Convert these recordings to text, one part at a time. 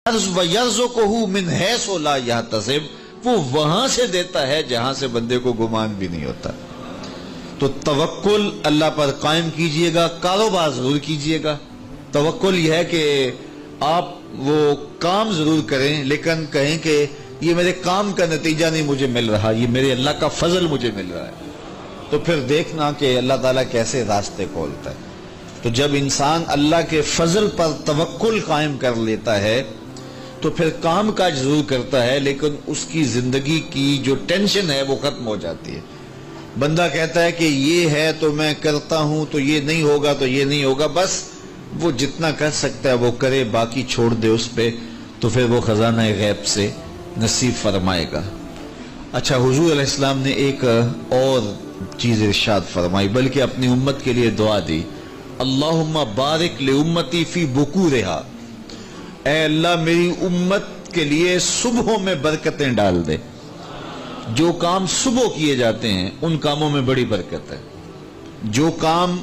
وَيَرْزُقُهُ مِنْ حَيْثُ لَا يَحْتَسِبُ، وہ وہاں سے دیتا ہے جہاں سے بندے کو گمان بھی نہیں ہوتا۔ تو توکل اللہ پر قائم کیجئے گا، کاروبار ضرور کیجئے گا۔ توکل یہ ہے کہ آپ وہ کام ضرور کریں لیکن کہیں کہ یہ میرے کام کا نتیجہ نہیں مجھے مل رہا، یہ میرے اللہ کا فضل مجھے مل رہا ہے۔ تو پھر دیکھنا کہ اللہ تعالیٰ کیسے راستے کھولتا ہے۔ تو جب انسان اللہ کے فضل پر توکل قائم کر لیتا ہے تو پھر کام کاج ضرور کرتا ہے لیکن اس کی زندگی کی جو ٹینشن ہے وہ ختم ہو جاتی ہے۔ بندہ کہتا ہے کہ یہ ہے تو میں کرتا ہوں، تو یہ نہیں ہوگا تو یہ نہیں ہوگا، بس وہ جتنا کر سکتا ہے وہ کرے، باقی چھوڑ دے اس پہ، تو پھر وہ خزانہ غیب سے نصیب فرمائے گا۔ اچھا، حضور علیہ السلام نے ایک اور چیز ارشاد فرمائی، بلکہ اپنی امت کے لیے دعا دی، اللہم بارک لامتی فی بکورہا، اے اللہ میری امت کے لیے صبحوں میں برکتیں ڈال دے۔ جو کام صبح کیے جاتے ہیں ان کاموں میں بڑی برکت ہے۔ جو کام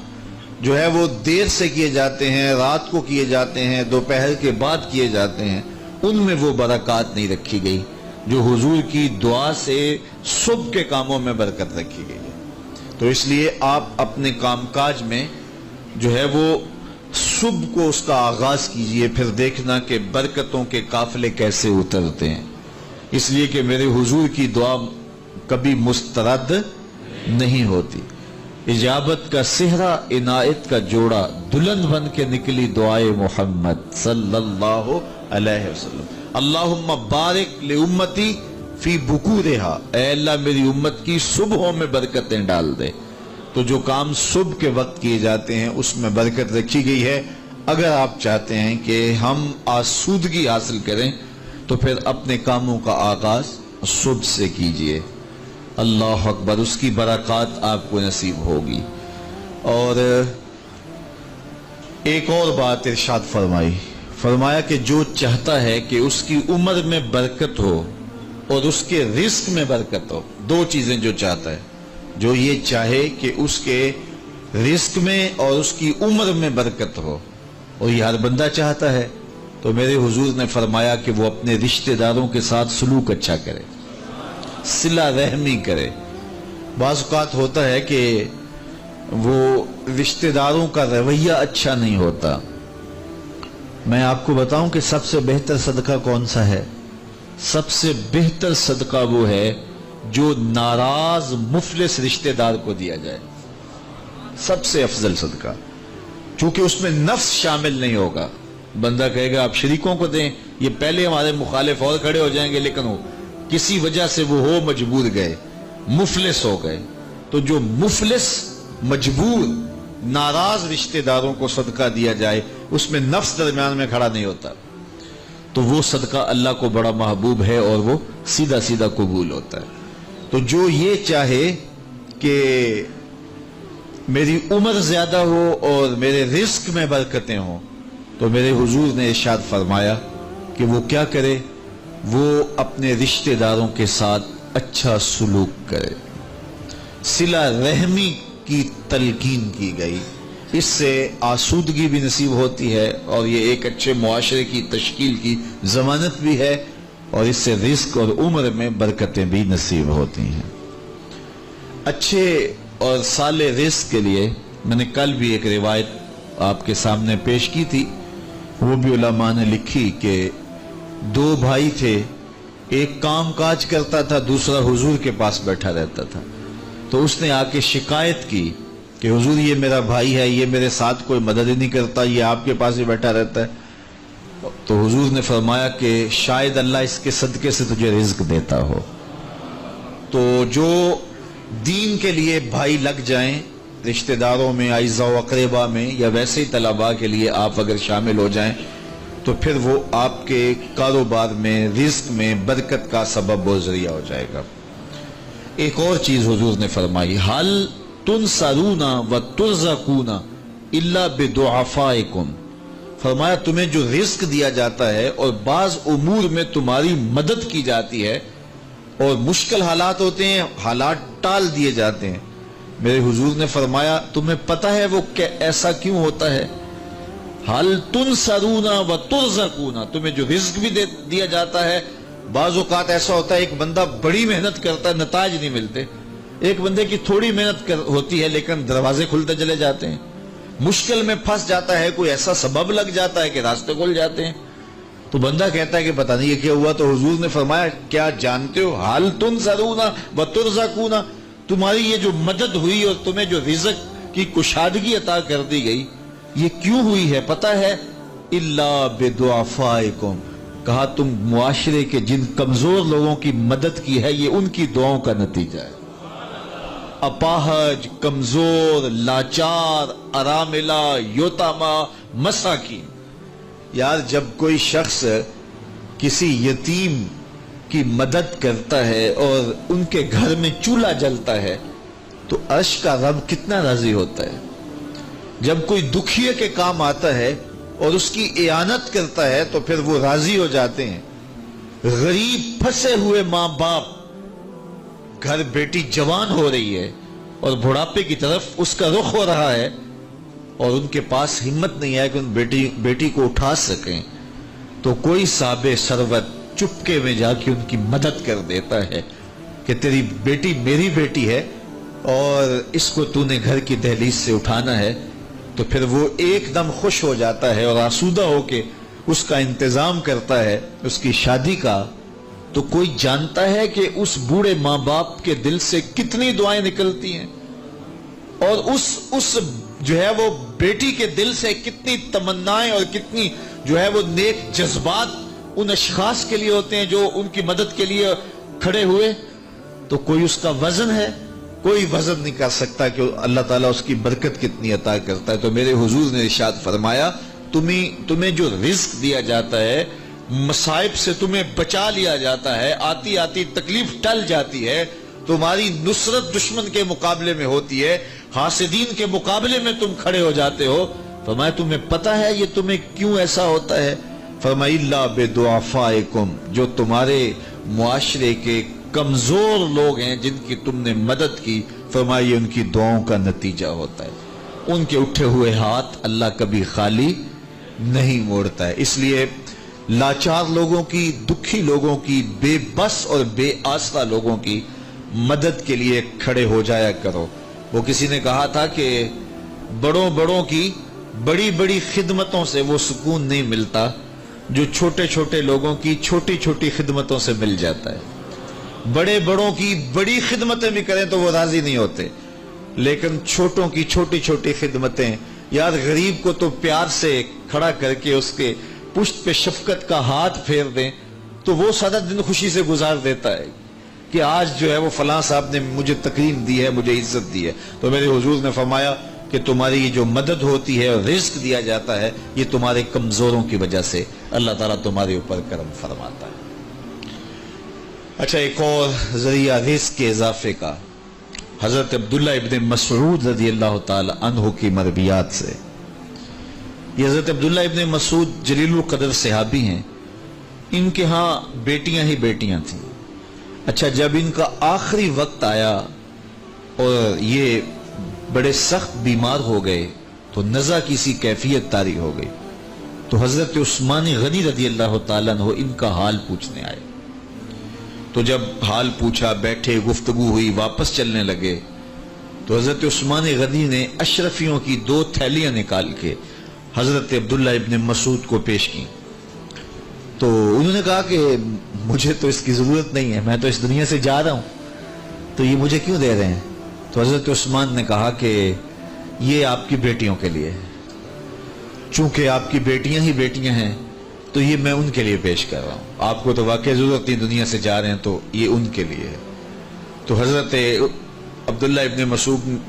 جو ہے وہ دیر سے کیے جاتے ہیں، رات کو کیے جاتے ہیں، دوپہر کے بعد کیے جاتے ہیں، ان میں وہ برکات نہیں رکھی گئی جو حضور کی دعا سے صبح کے کاموں میں برکت رکھی گئی ہے۔ تو اس لیے آپ اپنے کام کاج میں جو ہے وہ صبح کو اس کا آغاز کیجئے، پھر دیکھنا کہ برکتوں کے قافلے کیسے اترتے ہیں، اس لیے کہ میرے حضور کی دعا کبھی مسترد نہیں ہوتی۔ اجابت کا صحرا، عنایت کا جوڑا، دلہن بن کے نکلی دعائے محمد صلی اللہ علیہ وسلم۔ اللہم بارک لامتی فی بکورہا، اے اللہ میری امت کی صبحوں میں برکتیں ڈال دے۔ تو جو کام صبح کے وقت کیے جاتے ہیں اس میں برکت رکھی گئی ہے۔ اگر آپ چاہتے ہیں کہ ہم آسودگی حاصل کریں تو پھر اپنے کاموں کا آغاز صبح سے کیجئے۔ اللہ اکبر، اس کی برکات آپ کو نصیب ہوگی۔ اور ایک اور بات ارشاد فرمایا کہ جو چاہتا ہے کہ اس کی عمر میں برکت ہو اور اس کے رزق میں برکت ہو، دو چیزیں جو چاہتا ہے، جو یہ چاہے کہ اس کے رزق میں اور اس کی عمر میں برکت ہو، اور یہ ہر بندہ چاہتا ہے، تو میرے حضور نے فرمایا کہ وہ اپنے رشتہ داروں کے ساتھ سلوک اچھا کرے، صلہ رحمی کرے۔ بعض اوقات ہوتا ہے کہ وہ رشتہ داروں کا رویہ اچھا نہیں ہوتا۔ میں آپ کو بتاؤں کہ سب سے بہتر صدقہ کون سا ہے؟ سب سے بہتر صدقہ وہ ہے جو ناراض مفلس رشتہ دار کو دیا جائے، سب سے افضل صدقہ، چونکہ اس میں نفس شامل نہیں ہوگا۔ بندہ کہے گا آپ شریکوں کو دیں، یہ پہلے ہمارے مخالف اور کھڑے ہو جائیں گے، لیکن وہ کسی وجہ سے وہ ہو مجبور گئے، مفلس ہو گئے۔ تو جو مفلس مجبور ناراض رشتہ داروں کو صدقہ دیا جائے، اس میں نفس درمیان میں کھڑا نہیں ہوتا، تو وہ صدقہ اللہ کو بڑا محبوب ہے اور وہ سیدھا سیدھا قبول ہوتا ہے۔ تو جو یہ چاہے کہ میری عمر زیادہ ہو اور میرے رزق میں برکتیں ہوں، تو میرے حضور نے ارشاد فرمایا کہ وہ کیا کرے، وہ اپنے رشتہ داروں کے ساتھ اچھا سلوک کرے۔ صلہ رحمی کی تلقین کی گئی، اس سے آسودگی بھی نصیب ہوتی ہے اور یہ ایک اچھے معاشرے کی تشکیل کی ضمانت بھی ہے، اور اس سے رزق اور عمر میں برکتیں بھی نصیب ہوتی ہیں۔ اچھے اور صالح رزق کے لیے میں نے کل بھی ایک روایت آپ کے سامنے پیش کی تھی، وہ بھی علماء نے لکھی کہ دو بھائی تھے، ایک کام کاج کرتا تھا، دوسرا حضور کے پاس بیٹھا رہتا تھا۔ تو اس نے آ کے شکایت کی کہ حضور یہ میرا بھائی ہے، یہ میرے ساتھ کوئی مدد ہی نہیں کرتا، یہ آپ کے پاس ہی بیٹھا رہتا ہے۔ تو حضور نے فرمایا کہ شاید اللہ اس کے صدقے سے تجھے رزق دیتا ہو۔ تو جو دین کے لیے بھائی لگ جائیں، رشتہ داروں میں، اعزاء و اقربا میں، یا ویسے ہی طلباء کے لیے آپ اگر شامل ہو جائیں تو پھر وہ آپ کے کاروبار میں، رزق میں برکت کا سبب و ذریعہ ہو جائے گا۔ ایک اور چیز حضور نے فرمائی، حل تنصرون و ترزقون الا بضعفائکم، فرمایا تمہیں جو رزق دیا جاتا ہے اور بعض امور میں تمہاری مدد کی جاتی ہے اور مشکل حالات ہوتے ہیں، حالات ٹال دیے جاتے ہیں، میرے حضور نے فرمایا تمہیں پتہ ہے وہ ایسا کیوں ہوتا ہے؟ حل تنصرونا و ترزقونا، تمہیں جو رزق بھی دیا جاتا ہے. بعض اوقات ایسا ہوتا ہے ایک بندہ بڑی محنت کرتا ہے، نتائج نہیں ملتے. ایک بندے کی تھوڑی محنت ہوتی ہے لیکن دروازے کھلتے چلے جاتے ہیں. مشکل میں پھنس جاتا ہے، کوئی ایسا سبب لگ جاتا ہے کہ راستے کھل جاتے ہیں. تو بندہ کہتا ہے کہ پتہ نہیں یہ کیا ہوا. تو حضور نے فرمایا کیا جانتے ہو حل تنصرونا و ترزقونا، تمہاری یہ جو مدد ہوئی اور تمہیں جو رزق کی کشادگی عطا کر دی گئی یہ کیوں ہوئی ہے پتہ ہے؟ الا بدعفائکم، کہا تم معاشرے کے جن کمزور لوگوں کی مدد کی ہے یہ ان کی دعاؤں کا نتیجہ ہے. اپاہج، کمزور، لاچار، اراملہ، یتامہ، مساکین. یار جب کوئی شخص کسی یتیم کی مدد کرتا ہے اور ان کے گھر میں چولہا جلتا ہے تو عرش کا رب کتنا راضی ہوتا ہے. جب کوئی دکھیے کے کام آتا ہے اور اس کی اعانت کرتا ہے تو پھر وہ راضی ہو جاتے ہیں. غریب پھنسے ہوئے ماں باپ، گھر بیٹی جوان ہو رہی ہے اور بڑھاپے کی طرف اس کا رخ ہو رہا ہے اور ان کے پاس ہمت نہیں ہے کہ ان بیٹی کو اٹھا سکیں، تو کوئی صاحب ثروت چپکے میں جا کے ان کی مدد کر دیتا ہے کہ تیری بیٹی میری بیٹی ہے اور اس کو تو نے گھر کی دہلیز سے اٹھانا ہے. تو پھر وہ ایک دم خوش ہو جاتا ہے اور آسودہ ہو کے اس کا انتظام کرتا ہے اس کی شادی کا. تو کوئی جانتا ہے کہ اس بوڑھے ماں باپ کے دل سے کتنی دعائیں نکلتی ہیں اور اس جو ہے وہ بیٹی کے دل سے کتنی تمنائیں اور کتنی جو ہے وہ نیک جذبات ان اشخاص کے لیے ہوتے ہیں جو ان کی مدد کے لیے کھڑے ہوئے. تو کوئی اس کا وزن ہے؟ کوئی وزن نہیں کر سکتا کہ اللہ تعالیٰ اس کی برکت کتنی عطا کرتا ہے. تو میرے حضور نے ارشاد فرمایا تمہیں جو رزق دیا جاتا ہے، مصائب سے تمہیں بچا لیا جاتا ہے، آتی آتی تکلیف ٹل جاتی ہے، تمہاری نصرت دشمن کے مقابلے میں ہوتی ہے، حاسدین کے مقابلے میں تم کھڑے ہو جاتے ہو. فرمایا تمہیں پتہ ہے یہ تمہیں کیوں ایسا ہوتا ہے؟ فرمایا الا بدعفائکم، جو تمہارے معاشرے کے کمزور لوگ ہیں جن کی تم نے مدد کی، فرمایا یہ ان کی دعاؤں کا نتیجہ ہوتا ہے. ان کے اٹھے ہوئے ہاتھ اللہ کبھی خالی نہیں موڑتا ہے. اس لیے لاچار لوگوں کی، دکھی لوگوں کی، بے بس اور بے آسرا لوگوں کی مدد کے لیے کھڑے ہو جایا کرو. وہ کسی نے کہا تھا کہ بڑوں کی بڑی بڑی خدمتوں سے وہ سکون نہیں ملتا جو چھوٹے چھوٹے لوگوں کی چھوٹی چھوٹی خدمتوں سے مل جاتا ہے. بڑوں کی بڑی خدمتیں بھی کریں تو وہ راضی نہیں ہوتے، لیکن چھوٹوں کی چھوٹی چھوٹی خدمتیں، یار غریب کو تو پیار سے کھڑا کر کے اس کے پشت پہ شفقت کا ہاتھ پھیر دیں تو وہ سارا دن خوشی سے گزار دیتا ہے کہ آج جو ہے وہ فلاں صاحب نے مجھے تکریم دی ہے، مجھے عزت دی ہے. تو میرے حضور نے فرمایا کہ تمہاری جو مدد ہوتی ہے اور رزق دیا جاتا ہے یہ تمہارے کمزوروں کی وجہ سے اللہ تعالیٰ تمہارے اوپر کرم فرماتا ہے. اچھا، ایک اور ذریعہ رزق کے اضافے کا حضرت عبداللہ ابن مسعود رضی اللہ تعالی عنہ کی مرویات سے. یہ حضرت عبداللہ ابن مسعود جلیل القدر صحابی ہیں. ان کے ہاں بیٹیاں ہی بیٹیاں تھیں. اچھا، جب ان کا آخری وقت آیا اور یہ بڑے سخت بیمار ہو گئے تو نزع کی سی کیفیت طاری ہو گئی تو حضرت عثمان غنی رضی اللہ تعالیٰ عنہ ان کا حال پوچھنے آئے. تو جب حال پوچھا، بیٹھے، گفتگو ہوئی، واپس چلنے لگے تو حضرت عثمان غنی نے اشرفیوں کی 2 تھیلیاں نکال کے حضرت عبداللہ ابن مسعود کو پیش کی. تو انہوں نے کہا کہ مجھے تو اس کی ضرورت نہیں ہے، میں تو اس دنیا سے جا رہا ہوں، تو یہ مجھے کیوں دے رہے ہیں؟ تو حضرت عثمان نے کہا کہ یہ آپ کی بیٹیوں کے لیے ہے، چونکہ آپ کی بیٹیاں ہی بیٹیاں ہیں تو یہ میں ان کے لیے پیش کر رہا ہوں. آپ کو تو واقعی ضرورت نہیں، دنیا سے جا رہے ہیں، تو یہ ان کے لیے ہے. تو حضرت عبداللہ ابن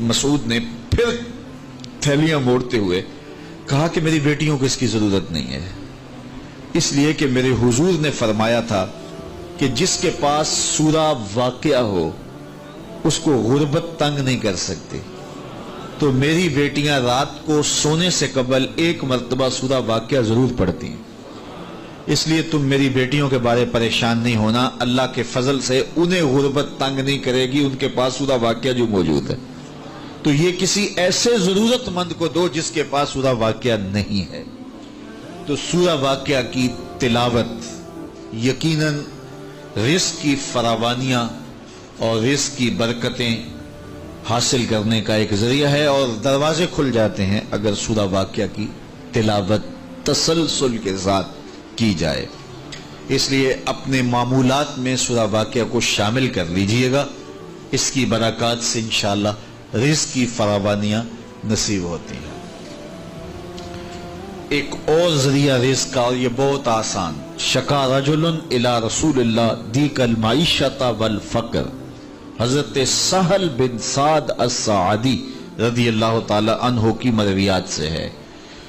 مسعود نے پھر تھیلیاں موڑتے ہوئے کہا کہ میری بیٹیوں کو اس کی ضرورت نہیں ہے، اس لیے کہ میرے حضور نے فرمایا تھا کہ جس کے پاس سورہ واقعہ ہو اس کو غربت تنگ نہیں کر سکتی. تو میری بیٹیاں رات کو سونے سے قبل 1 مرتبہ سورہ واقعہ ضرور پڑھتی ہیں، اس لیے تم میری بیٹیوں کے بارے پریشان نہیں ہونا، اللہ کے فضل سے انہیں غربت تنگ نہیں کرے گی، ان کے پاس سورہ واقعہ جو موجود ہے. تو یہ کسی ایسے ضرورت مند کو دو جس کے پاس سورہ واقعہ نہیں ہے. تو سورہ واقعہ کی تلاوت یقیناً رزق کی فراوانیاں اور رزق کی برکتیں حاصل کرنے کا ایک ذریعہ ہے، اور دروازے کھل جاتے ہیں اگر سورہ واقعہ کی تلاوت تسلسل کے ساتھ کی جائے۔ اس لیے اپنے معمولات میں سورہ واقعہ کو شامل کر لیجئے گا، اس کی برکات سے انشاءاللہ رزق کی فراوانیاں نصیب ہوتی ہیں۔ ایک اور ذریعہ رزق کا، اور یہ بہت آسان، شکا رجل الی رسول اللہ دیک المعیشۃ والفقر، حضرت سہل بن سعد الساعدی رضی اللہ تعالی عنہ کی مرویات سے ہے۔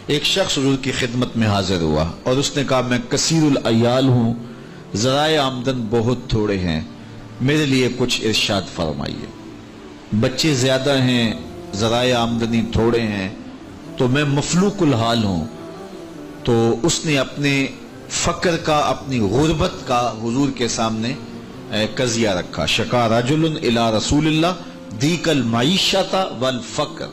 ایک شخص حضور کی خدمت میں حاضر ہوا اور اس نے کہا میں کثیر العیال ہوں، ذرائع آمدن بہت تھوڑے ہیں، میرے لیے کچھ ارشاد فرمائیے۔ بچے زیادہ ہیں، ذرائع آمدنی تھوڑے ہیں، تو میں مفلوق الحال ہوں۔ تو اس نے اپنے فقر کا، اپنی غربت کا حضور کے سامنے قضیہ رکھا۔ شکا رجل الی رسول اللہ دیک المعیشۃ والفقر۔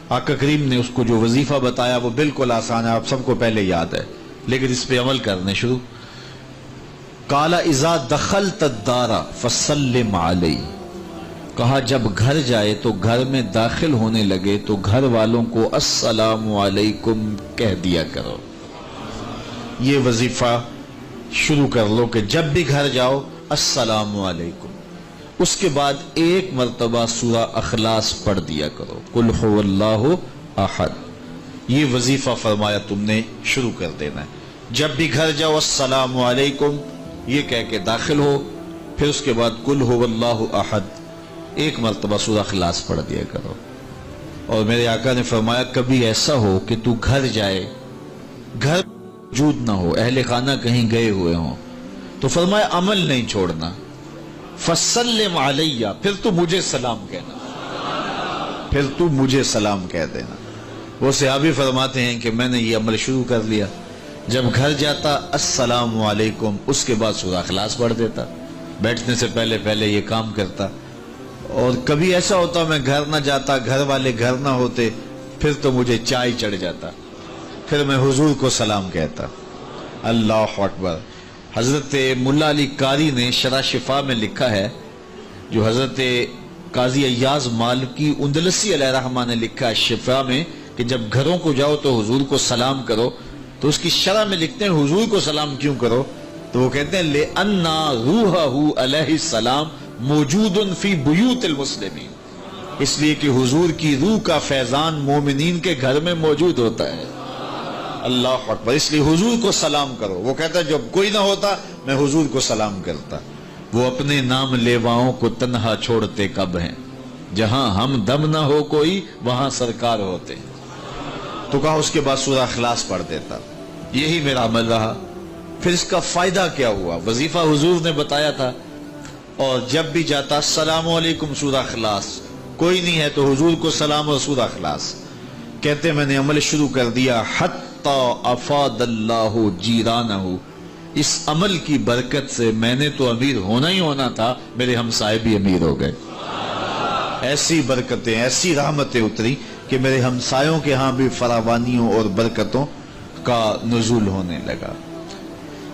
آقا کریم نے اس کو جو وظیفہ بتایا وہ بالکل آسان ہے، آپ سب کو پہلے یاد ہے، لیکن اس پہ عمل کرنے شروع۔ قال اذا دخلت الدار فسلم علی، کہا جب گھر جائے تو گھر میں داخل ہونے لگے تو گھر والوں کو السلام علیکم کہہ دیا کرو۔ یہ وظیفہ شروع کر لو کہ جب بھی گھر جاؤ السلام علیکم۔ اس کے بعد ایک مرتبہ سورہ اخلاص پڑھ دیا کرو، قل هو اللہ احد۔ یہ وظیفہ فرمایا تم نے شروع کر دینا ہے، جب بھی گھر جاؤ السلام علیکم یہ کہہ کے داخل ہو، پھر اس کے بعد قل هو اللہ احد ایک مرتبہ سورہ اخلاص پڑھ دیا کرو۔ اور میرے آقا نے فرمایا کبھی ایسا ہو کہ تو گھر جائے، گھر موجود نہ ہو، اہل خانہ کہیں گئے ہوئے ہوں، تو فرمایا عمل نہیں چھوڑنا، فسلم علیہ، پھر تو مجھے سلام کہنا، پھر تو مجھے سلام کہہ دینا۔ وہ صحابی فرماتے ہیں کہ میں نے یہ عمل شروع کر لیا، جب گھر جاتا السلام علیکم، اس کے بعد سورہ اخلاص پڑھ دیتا، بیٹھنے سے پہلے پہلے یہ کام کرتا۔ اور کبھی ایسا ہوتا میں گھر نہ جاتا، گھر والے گھر نہ ہوتے، پھر تو مجھے چائے چڑھ جاتا، پھر میں حضور کو سلام کہتا۔ اللہ اکبر۔ حضرت ملا علی قاری نے شرح شفا میں لکھا ہے، جو حضرت قاضی ایاز مالکی اندلسی علیہ رحمہ نے لکھا ہے شفا میں، کہ جب گھروں کو جاؤ تو حضور کو سلام کرو، تو اس کی شرح میں لکھتے ہیں حضور کو سلام کیوں کرو، تو وہ کہتے ہیں لِأَنَّ رُوحَهُ علیہ السلام موجود فی بیوت المسلمین، اس لیے کہ حضور کی روح کا فیضان مومنین کے گھر میں موجود ہوتا ہے۔ اللہ اکبر۔ اس لیے حضور کو سلام کرو۔ وہ کہتا ہے جب کوئی نہ ہوتا میں حضور کو سلام کرتا۔ وہ اپنے نام لیواؤں کو تنہا چھوڑتے کب ہیں، جہاں ہم دم نہ ہو کوئی وہاں سرکار ہوتے ہیں۔ تو کہا اس کے بعد سورہ اخلاص پڑھ دیتا۔ یہی میرا عمل رہا۔ پھر اس کا فائدہ کیا ہوا؟ وظیفہ حضور نے بتایا تھا، اور جب بھی جاتا السلام علیکم سورہ اخلاص، کوئی نہیں ہے تو حضور کو سلام اور سورہ اخلاص کہتے میں نے عمل شروع کر دیا، حتی افاد اللہ جیرانہ، اس عمل کی برکت سے میں نے تو امیر ہونا ہی ہونا تھا، میرے ہمسائے بھی امیر ہو گئے۔ ایسی برکتیں، ایسی رحمتیں اتری کہ میرے ہمسایوں کے ہاں بھی فراوانیوں اور برکتوں کا نزول ہونے لگا۔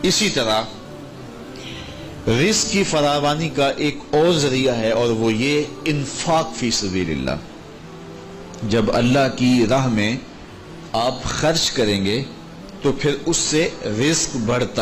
اسی طرح رزق کی فراوانی کا ایک اور ذریعہ ہے، اور وہ یہ انفاق فی سبیل اللہ۔ جب اللہ کی راہ میں آپ خرچ کریں گے تو پھر اس سے رزق بڑھتا